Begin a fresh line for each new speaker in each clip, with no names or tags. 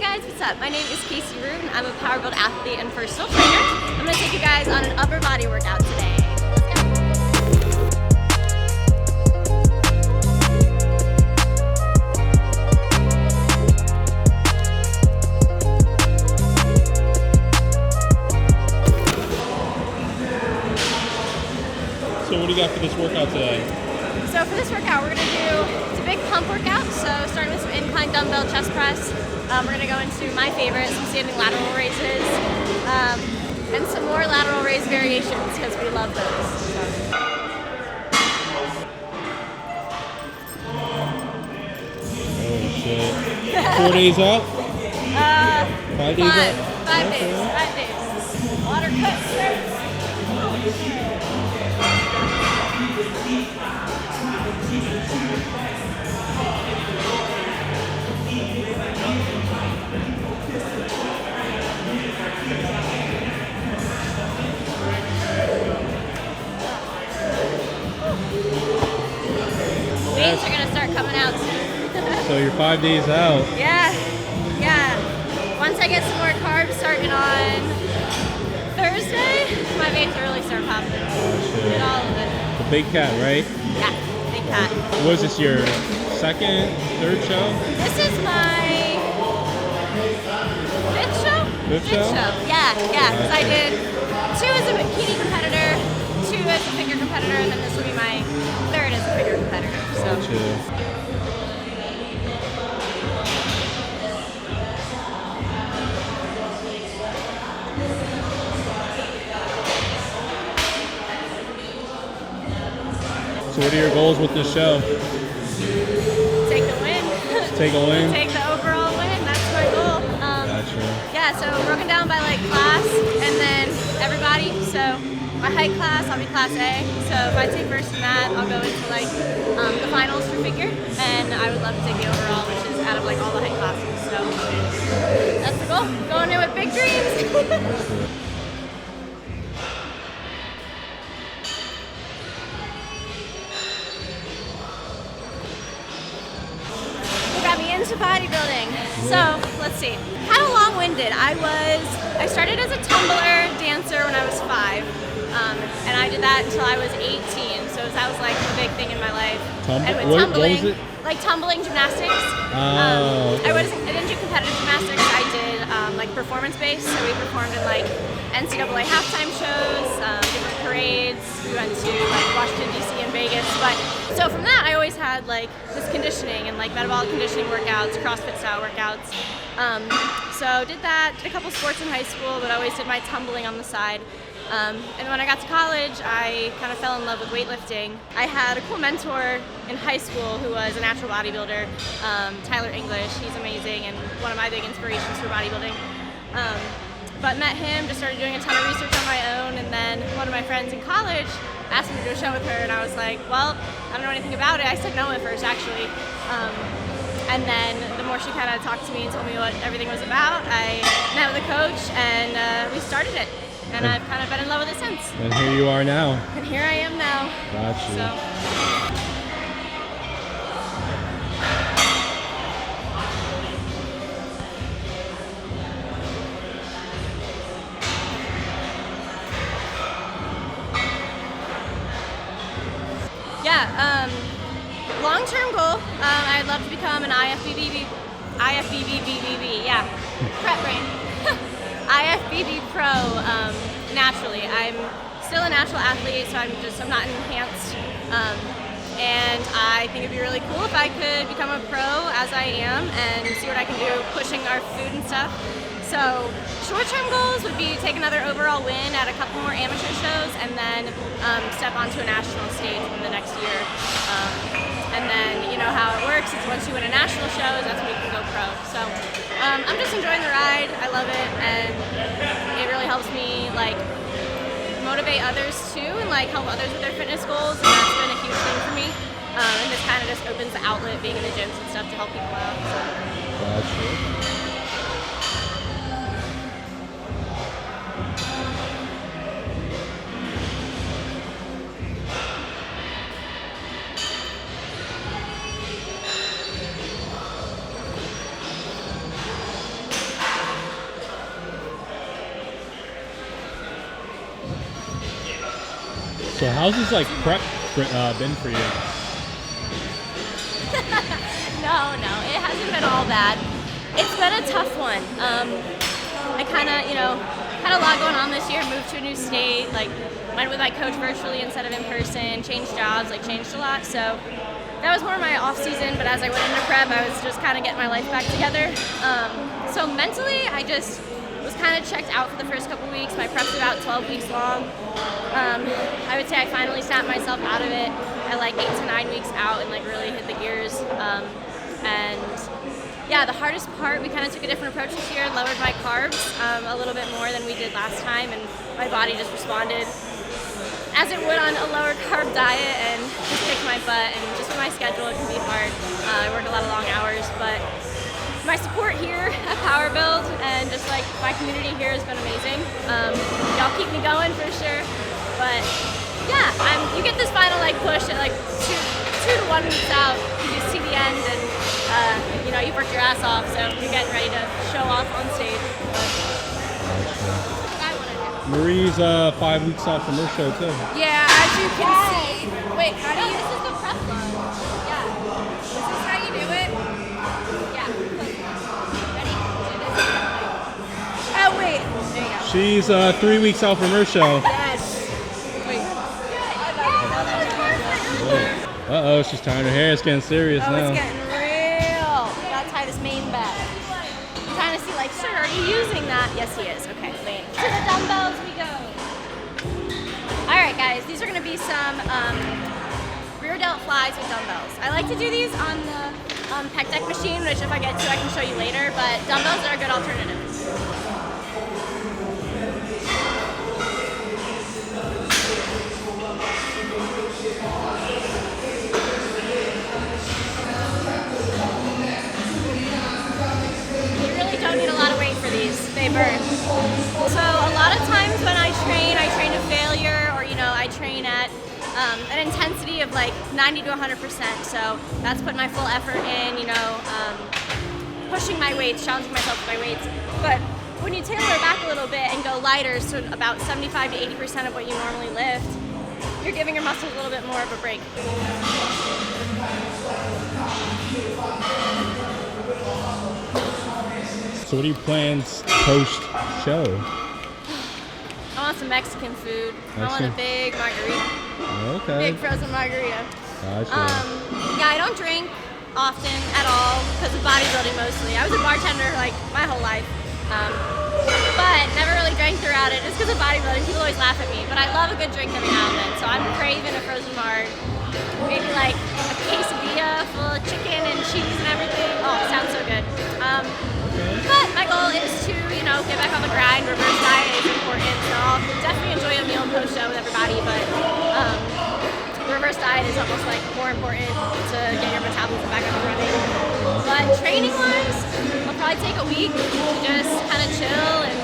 Hey guys, what's up? My name is Casey Root, and I'm a PWRBLD Athlete and personal trainer. I'm going to take you guys on an upper body workout today.
So what do you got for this workout today?
So for this workout, we're going to do, it's a big pump workout, so starting with some incline dumbbell chest press. We're going to go into my favorite, some standing lateral raises, and some more lateral raise variations because we love those.
Oh shit. 4 days out? 5 days out?
5 days, 5 days. Water cut starts. Veins are gonna start coming out soon.
So you're 5 days out.
Yeah. Once I get some more carbs starting on Thursday, my veins will really start popping.
Oh shit.
Get all of it.
The big cat, right?
Yeah, big cat.
Was this your second, third show?
This is my fifth show?
Fifth show?
Yeah, because I did 2 as a bikini competitor, 2 as a figure competitor, and then this will be my 3rd as a figure competitor. So.
Gotcha. So what are your goals with this show?
Take the win.
Take a win?
Take the overall win. That's my goal.
Gotcha.
Yeah, so broken down by like class and then everybody. So my height class, I'll be class A. So if I take first in that, I'll go into like the finals for figure. And I would love to take the overall, which is out of like all the height classes. So that's the goal. Going in with big dreams. Into bodybuilding. So let's see. Kind of long-winded. I started as a tumbler dancer when I was 5, and I did that until I was 18. So that was like the big thing in my life. And with tumbling,
what was it?
Like tumbling gymnastics.
Oh.
I didn't do competitive gymnastics. I did like performance-based. So we performed in like NCAA halftime shows, different parades. We went to like Washington D.C. and Vegas. But so from that, I always had like this conditioning and like metabolic conditioning workouts, CrossFit style workouts. So did that. Did a couple sports in high school, but always did my tumbling on the side. And when I got to college, I kind of fell in love with weightlifting. I had a cool mentor in high school who was a natural bodybuilder, Tyler English. He's amazing and one of my big inspirations for bodybuilding. But met him, just started doing a ton of research on my own, and then one of my friends in college asked me to do a show with her, and I was like, well, I don't know anything about it. I said no at first, actually. And then the more she kind of talked to me and told me what everything was about, I met with a coach, and we started it. And I've kind of been in love with it since.
And here you are now.
And here I am now.
Gotcha.
So. Yeah, long-term goal, I'd love to become an IFBB, yeah, prep brain. IFBB pro naturally. I'm still a natural athlete, so I'm not enhanced. And I think it'd be really cool if I could become a pro as I am and see what I can do pushing our food and stuff. So short-term goals would be take another overall win at a couple more amateur shows and then step onto a national stage in the next year. And then you know how it works, is once you win a national show, that's when you can go pro. So I'm just enjoying the ride, I love it, and it really helps me like motivate others too and like help others with their fitness goals, and that's been a huge thing for me. And this kind of just opens the outlet being in the gyms and stuff to help people out. So.
Gotcha. So how's this like prep been for you?
No, it hasn't been all bad. It's been a tough one. I kind of, had a lot going on this year, moved to a new state, like went with my coach virtually instead of in person, changed jobs, like changed a lot. So that was more of my off season, but as I went into prep, I was just kind of getting my life back together. So mentally, I just was kind of checked out for the first couple weeks. My prep's about 12 weeks long. I would say I finally snapped myself out of it at like 8 to 9 weeks out and like really hit the gears. And yeah, the hardest part, we kind of took a different approach this year, lowered my carbs a little bit more than we did last time, and my body just responded as it would on a lower carb diet and just kicked my butt. And just with my schedule, it can be hard. I work a lot of long hours, but my support here at PWRBLD and just like my community here has been amazing. Y'all keep me going for sure. But yeah, you get this final like push at like 2 to 1 weeks out. You see the end, and you've worked your ass off, so you're getting ready to show off on stage. That's what I want to do.
Marie's 5 weeks off from her show too.
Yeah, as you can see. Wait, how do you?
This is the prep run. Yeah.
This is how you do it.
Yeah. Ready? Do this.
Oh wait. There you go.
She's 3 weeks out from her show.
Yes. Wait.
Uh-oh, she's tying her hair. It's getting serious
Oh,
now.
it's getting real.
Gotta tie this main back. I'm trying to see, like, sir, are you using that? Yes, he is. Okay, wait. To the dumbbells we go. All right, guys, these are gonna be some rear delt flies with dumbbells. I like to do these on the pec deck machine, which if I get to, I can show you later, but dumbbells are a good alternative. Don't need a lot of weight for these, they burn. So a lot of times when I train to failure, or I train at an intensity of like 90 to 100%. So that's putting my full effort in, pushing my weights, challenging myself with my weights. But when you tailor it back a little bit and go lighter, so about 75 to 80% of what you normally lift, you're giving your muscles a little bit more of a break.
So what are your plans post-show?
I want some Mexican food. I want a big margarita.
Okay.
Big frozen margarita.
Gotcha.
Yeah, I don't drink often at all because of bodybuilding mostly. I was a bartender like my whole life, but never really drank throughout it just because of bodybuilding. People always laugh at me, but I love a good drink every now and then. So I'm craving a frozen marg. Maybe like a quesadilla full of chicken and cheese and everything. Oh, it sounds so good. But my goal is to, get back on the grind. Reverse diet is important, so I'll definitely enjoy a meal post-show with everybody, but reverse diet is almost like more important to get your metabolism back up and running. But training-wise, I'll probably take a week to just kind of chill and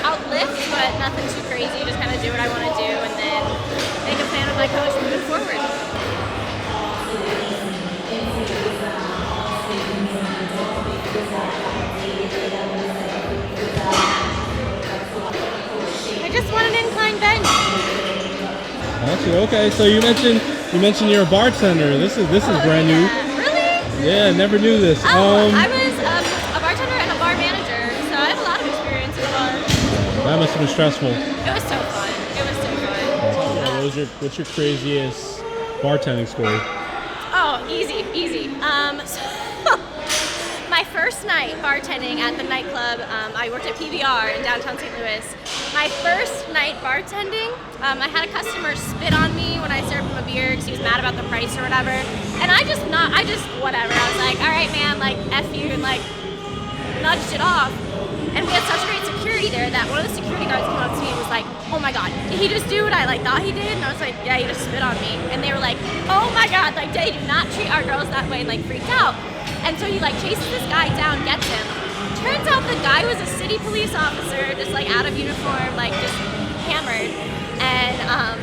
outlift, but nothing too crazy, just kind of do what I want to do, and then make a plan with my coach moving forward. I just want an incline bench.
Gotcha. Okay, so you mentioned you're a bartender. This is brand new.
Really?
Yeah, never knew this.
I was a bartender and a bar manager, so I have a lot of experience in bars.
That must have been stressful.
It was so fun.
Gotcha. What's your craziest bartending story?
Oh, easy. So my first night bartending at the nightclub, I worked at PBR in downtown St. Louis. My first night bartending, I had a customer spit on me when I served him a beer because he was mad about the price or whatever. And I just whatever. I was like, all right, man, like, F you, and like, nudged it off. And we had such great security there that one of the security guards came up to me and was like, oh my God, did he just do what I thought he did? And I was like, yeah, he just spit on me. And they were like, oh my God, like, they do not treat our girls that way, and like freaked out. And so he like chases this guy down, gets him. Turns out the guy was a city police officer, just like out of uniform, like just hammered. And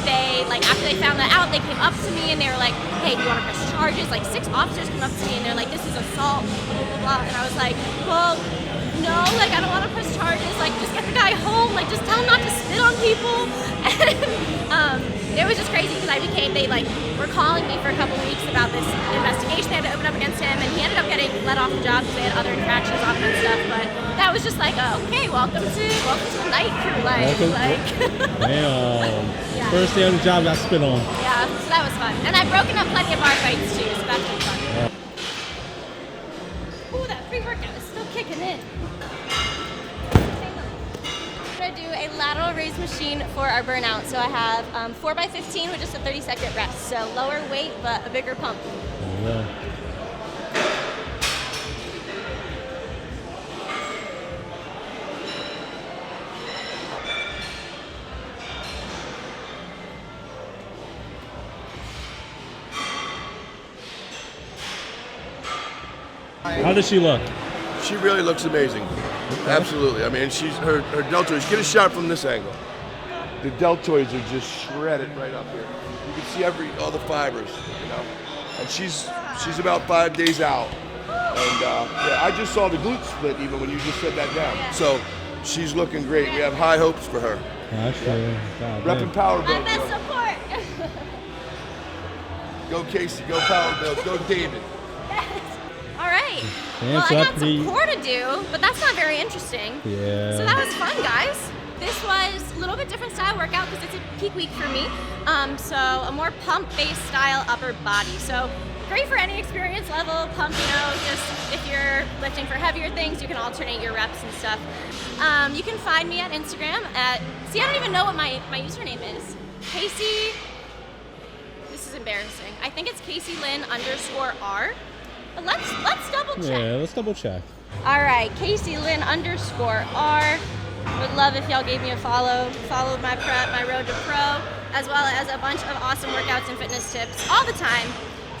they, like, after they found that out, they came up to me and they were like, hey, do you want to press charges? Like 6 officers came up to me and they're like, this is assault, blah, blah, blah. And I was like, well, no, like I don't want to press charges, like just get the guy home, like just tell him not to spit on people. And it was just crazy because they like were calling me for a couple weeks about this investigation they had to open up against him, and he ended up getting let off the job because they had other infractions on him and stuff. But that was just like, okay, welcome to the night crew life.
Damn.
Yeah.
First day on the job, got spit on.
Yeah, so that was fun. And I've broken up plenty of bar fights too, so that's been fun.
Yeah.
Ooh, that pre-workout is still kicking in. We're gonna do a lateral raise machine for our burnout. So I have 4x15 with just a 30-second rest. So lower weight, but a bigger pump.
Yeah. How does she look?
She really looks amazing. Absolutely. I mean, her deltoids. Get a shot from this angle. The deltoids are just shredded right up here. You can see all the fibers, you know. And she's about 5 days out. And yeah, I just saw the glute split even when you just said that down. So she's looking great. We have high hopes for her.
Actually, God,
Repping PWRBLD.
My best support.
Go Casey. Go PWRBLD. Go David.
All right.
Damn,
Well,
so
I
that
got some
pretty-
core to do, but that's not very interesting.
Yeah.
So that was fun, guys. This was a little bit different style workout because it's a peak week for me. So a more pump-based style upper body. So great for any experience level, pump, you know, just if you're lifting for heavier things, you can alternate your reps and stuff. You can find me at Instagram I don't even know what my username is. Casey, this is embarrassing. I think it's CaseyLynn_R. But let's double check.
Yeah, let's double check.
All right, CaseyLynn_R. Would love if y'all gave me a follow. Followed my prep, my road to pro, as well as a bunch of awesome workouts and fitness tips all the time.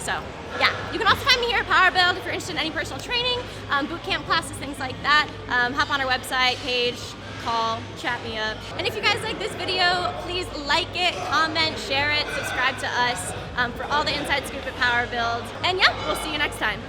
So yeah, you can also find me here at PWRBLD if you're interested in any personal training, boot camp classes, things like that. Hop on our website page, call, chat me up. And if you guys like this video, please like it, comment, share it, subscribe to us for all the inside scoop at PWRBLD. And yeah, we'll see you next time.